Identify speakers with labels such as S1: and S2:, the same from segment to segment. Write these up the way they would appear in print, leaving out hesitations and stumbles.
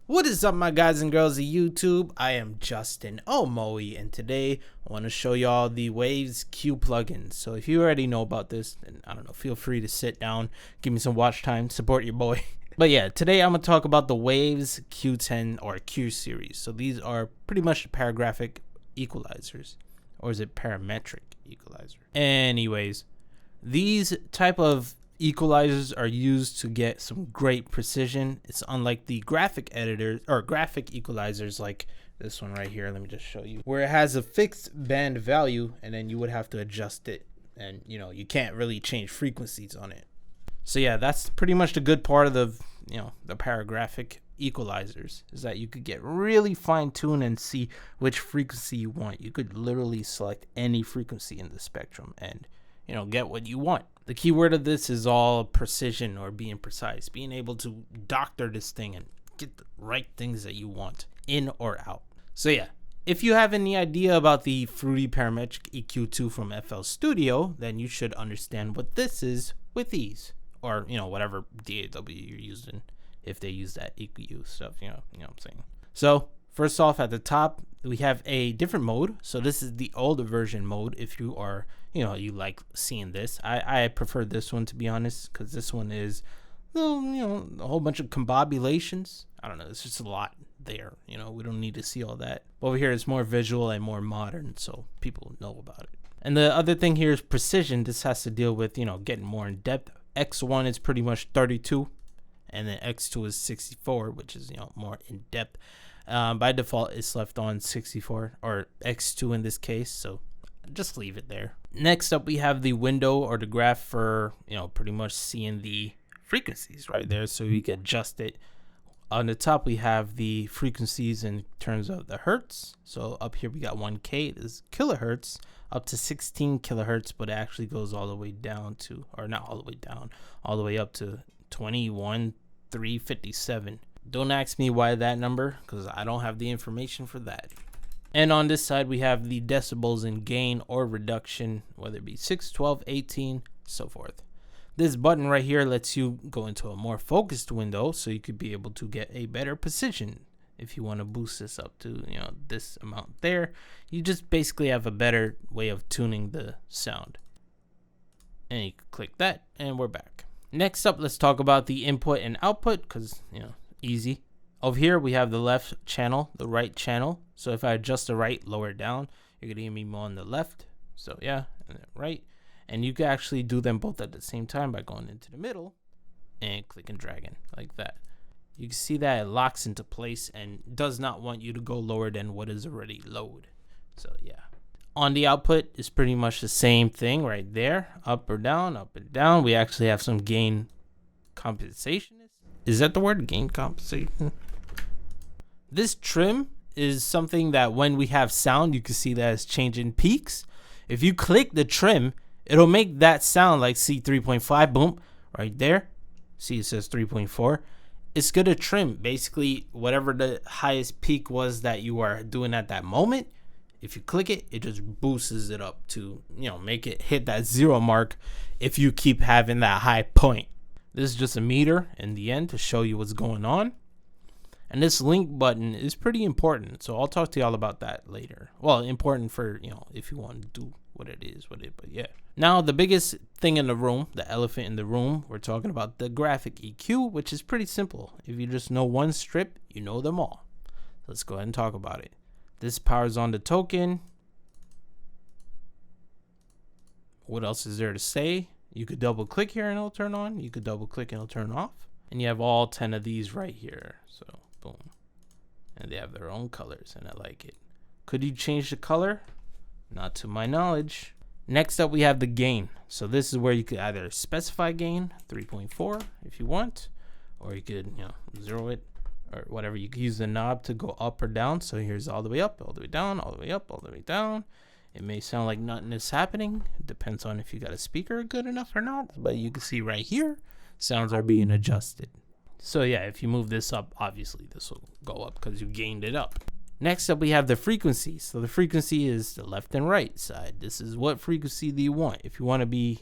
S1: What is up, my guys and girls of YouTube? I am Justin Omoe, and today I want to show y'all the Waves Q plugin. So if you already know about this, then I don't know, feel free to sit down, give me some watch time, support your boy. But yeah, today I'm going to talk about the Waves Q10 or Q series. So these are pretty much paragraphic equalizers, or is it parametric equalizer? Anyways, these type of equalizers are used to get some great precision. It's unlike the graphic editors or graphic equalizers like this one right here. Let me just show you, where it has a fixed band value and then you would have to adjust it, and you can't really change frequencies on it. So yeah, that's pretty much the good part of the the paragraphic equalizers, is that you could get really fine-tuned and see which frequency you want. You could literally select any frequency in the spectrum and get what you want. The key word of this is all precision, or being precise, being able to doctor this thing and get the right things that you want in or out. So yeah, if you have any idea about the Fruity Parametric EQ2 from FL Studio, then you should understand what this is with ease, or whatever DAW you're using, if they use that EQ stuff, you know what I'm saying. So first off, at the top we have a different mode. So this is the older version mode. If you are you like seeing this, I prefer this one, to be honest, because this one is a whole bunch of combobulations. I don't know, it's just a lot there. We don't need to see all that. Over here it's more visual and more modern, so people know about it. And the other thing here is precision. This has to deal with getting more in depth. X1 is pretty much 32, and then X2 is 64, which is more in depth. By default it's left on 64, or X2 in this case, so just leave it there. Next up we have the window or the graph for pretty much seeing the frequencies right there, so you can adjust it. On the top we have the frequencies in terms of the hertz. So up here we got 1K, this is kilohertz, up to 16 kilohertz, but it actually goes all the way down to, or not all the way down, all the way up to 21,357. Don't ask me why that number, because I don't have the information for that. And on this side we have the decibels in gain or reduction, whether it be 6, 12, 18, so forth. This button right here lets you go into a more focused window, so you could be able to get a better precision. If you want to boost this up to this amount there, you just basically have a better way of tuning the sound. And you can click that, and we're back. Next up, let's talk about the input and output, because easy. Over here we have the left channel, the right channel. So if I adjust the right, lower it down, you're gonna hear me more on the left. So yeah, and then right. And you can actually do them both at the same time by going into the middle and click and dragging like that. You can see that it locks into place and does not want you to go lower than what is already low. So yeah. On the output is pretty much the same thing right there. Up or down, up and down. We actually have some gain compensation. Is that the word? Gain compensation? This trim is something that when we have sound, you can see that it's changing peaks. If you click the trim, it'll make that sound like C3.5, boom, right there. See, it says 3.4. It's gonna trim basically whatever the highest peak was that you are doing at that moment. If you click it, it just boosts it up to make it hit that 0 mark if you keep having that high point. This is just a meter in the end to show you what's going on. And this link button is pretty important, so I'll talk to y'all about that later. Well, important for if you want to do what it is with it, but yeah. Now the biggest thing in the room, the elephant in the room, we're talking about the graphic EQ, which is pretty simple. If you just know one strip, you know them all. Let's go ahead and talk about it. This powers on the token. What else is there to say? You could double click here and it'll turn on. You could double click and it'll turn off. And you have all 10 of these right here. So boom. And they have their own colors and I like it. Could you change the color? Not to my knowledge. Next up we have the gain. So this is where you could either specify gain 3.4 if you want, or you could zero it or whatever. You can use the knob to go up or down. So here's all the way up, all the way down, all the way up, all the way down. It may sound like nothing is happening. It depends on if you got a speaker good enough or not. But you can see right here, sounds are being adjusted. So yeah, if you move this up, obviously this will go up because you gained it up. Next up, we have the frequency. So the frequency is the left and right side. This is what frequency do you want. If you want to be,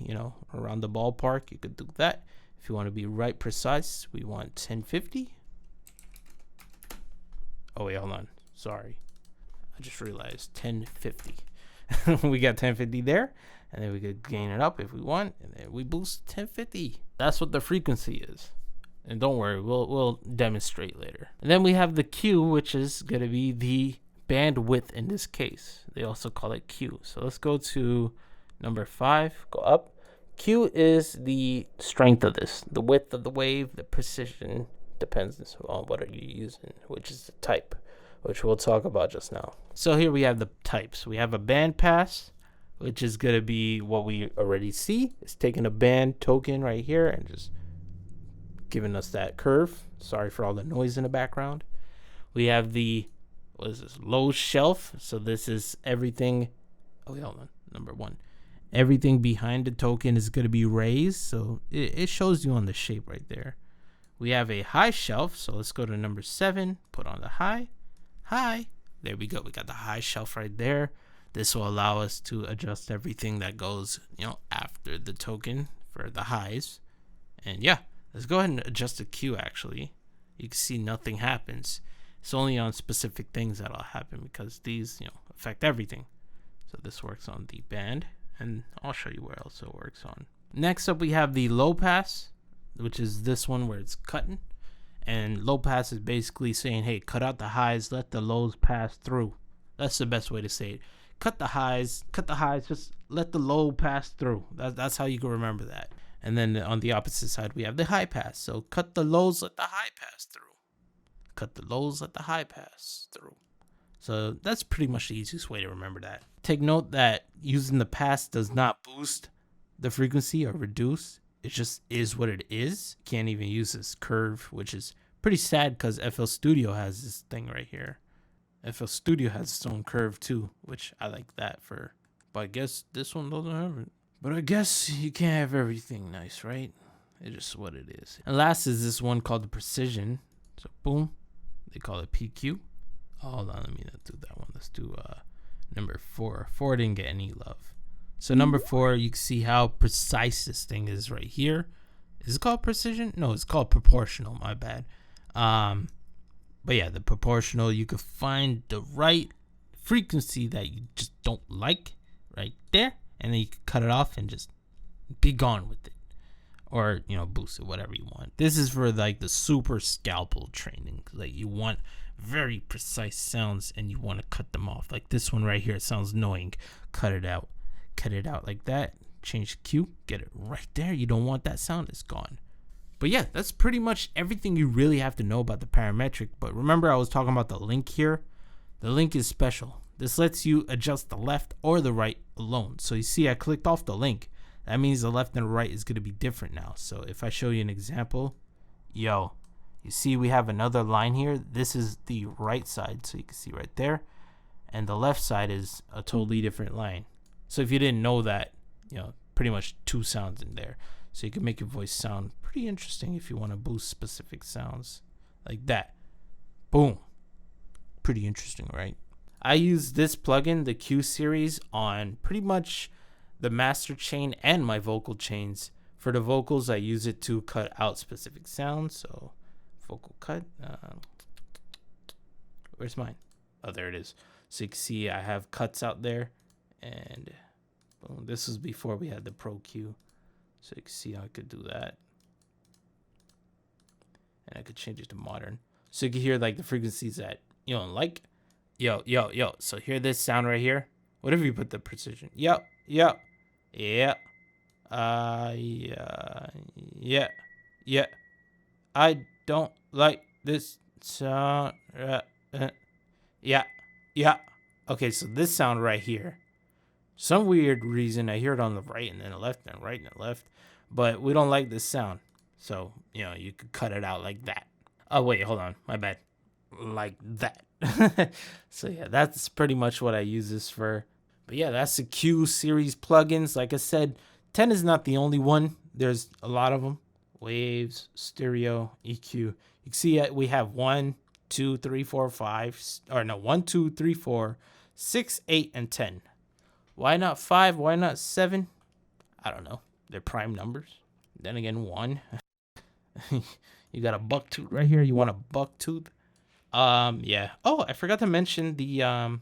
S1: around the ballpark, you could do that. If you want to be right precise, we want 1050. Oh wait, hold on. Sorry, I just realized 1050. We got 1050 there, and then we could gain it up if we want, and then we boost 1050. That's what the frequency is. And don't worry, we'll demonstrate later. And then we have the Q, which is gonna be the bandwidth in this case. They also call it Q. So let's go to number 5. Go up. Q is the strength of this, the width of the wave, the precision. Depends on what are you using, which is the type, which we'll talk about just now. So here we have the types. We have a band pass, which is going to be what we already see. It's taking a band token right here and just giving us that curve. Sorry for all the noise in the background. We have the, what is this, low shelf. So this is everything. Oh, hold on. Number 1. Everything behind the token is going to be raised. So it shows you on the shape right there. We have a high shelf, so let's go to number 7, put on the high. There we go, we got the high shelf right there. This will allow us to adjust everything that goes, after the token for the highs. And yeah, let's go ahead and adjust the Q actually. You can see nothing happens. It's only on specific things that'll happen because these, affect everything. So this works on the band, and I'll show you where else it works on. Next up, we have the low pass, which is this one where it's cutting. And low pass is basically saying, hey, cut out the highs, let the lows pass through. That's the best way to say it. Cut the highs, just let the low pass through. That's how you can remember that. And then on the opposite side, we have the high pass. So cut the lows, let the high pass through. Cut the lows, let the high pass through. So that's pretty much the easiest way to remember that. Take note that using the pass does not boost the frequency or reduce. It just is what it is. Can't even use this curve, which is pretty sad because FL Studio has this thing right here. FL Studio has its own curve too, which I like that for. But I guess this one doesn't have it. But I guess you can't have everything nice, right? It's just what it is. And last is this one called the precision. So boom, they call it PQ. Oh, hold on, let me not do that one. Let's do number 4. 4 didn't get any love. So number 4, you can see how precise this thing is right here. Is it called precision? No, it's called proportional. My bad. But yeah, the proportional, you could find the right frequency that you just don't like right there, and then you can cut it off and just be gone with it, or boost it, whatever you want. This is for like the super scalpel training, like you want very precise sounds and you want to cut them off. Like this one right here, it sounds annoying. Cut it out like that. Change the Q, get it right there. You don't want that sound, it's gone. But yeah, that's pretty much everything you really have to know about the parametric. But remember, I was talking about the link here. The link is special. This lets you adjust the left or the right alone. So you see I clicked off the link. That means the left and right is going to be different now. So if I show you an example, you see we have another line here. This is the right side, so you can see right there. And the left side is a totally different line. So if you didn't know that, pretty much 2 sounds in there. So you can make your voice sound pretty interesting if you want to boost specific sounds like that. Boom. Pretty interesting, right? I use this plugin, the Q series, on pretty much the master chain and my vocal chains. For the vocals, I use it to cut out specific sounds. So vocal cut. Where's mine? Oh, there it is. So you can see I have cuts out there. And boom, this was before we had the Pro Q. So you can see how I could do that. And I could change it to modern. So you can hear like the frequencies that you don't like. Yo. So hear this sound right here. What if you put the precision? Yeah. I don't like this sound. Yeah. Okay, so this sound right here. Some weird reason I hear it on the right and then the left and right and the left, but we don't like this sound. So, you could cut it out like that. Oh, wait, hold on. My bad. Like that. So yeah, that's pretty much what I use this for. But yeah, that's the Q series plugins. Like I said, 10 is not the only one. There's a lot of them. Waves, stereo, EQ. You can see we have 1, 2, 3, 4, 5, or no, 1, 2, 3, 4, 6, 8, and 10. Why not 5? Why not 7? I don't know. They're prime numbers. Then again, 1. You got a buck tooth right here. You want a buck tooth? Yeah. Oh, I forgot to mention the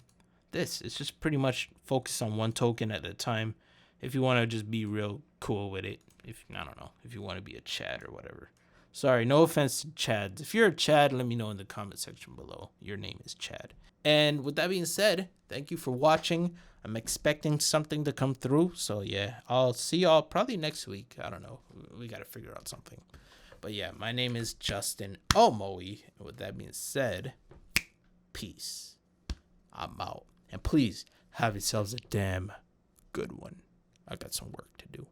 S1: this. It's just pretty much focus on one token at a time. If you want to just be real cool with it. If I don't know, if you want to be a Chad or whatever. Sorry, no offense to Chads. If you're a Chad, let me know in the comment section below. Your name is Chad. And with that being said, thank you for watching. I'm expecting something to come through. So yeah, I'll see y'all probably next week. I don't know. We got to figure out something. But yeah, my name is Justin Omoe. And with that being said, peace. I'm out. And please have yourselves a damn good one. I got some work to do.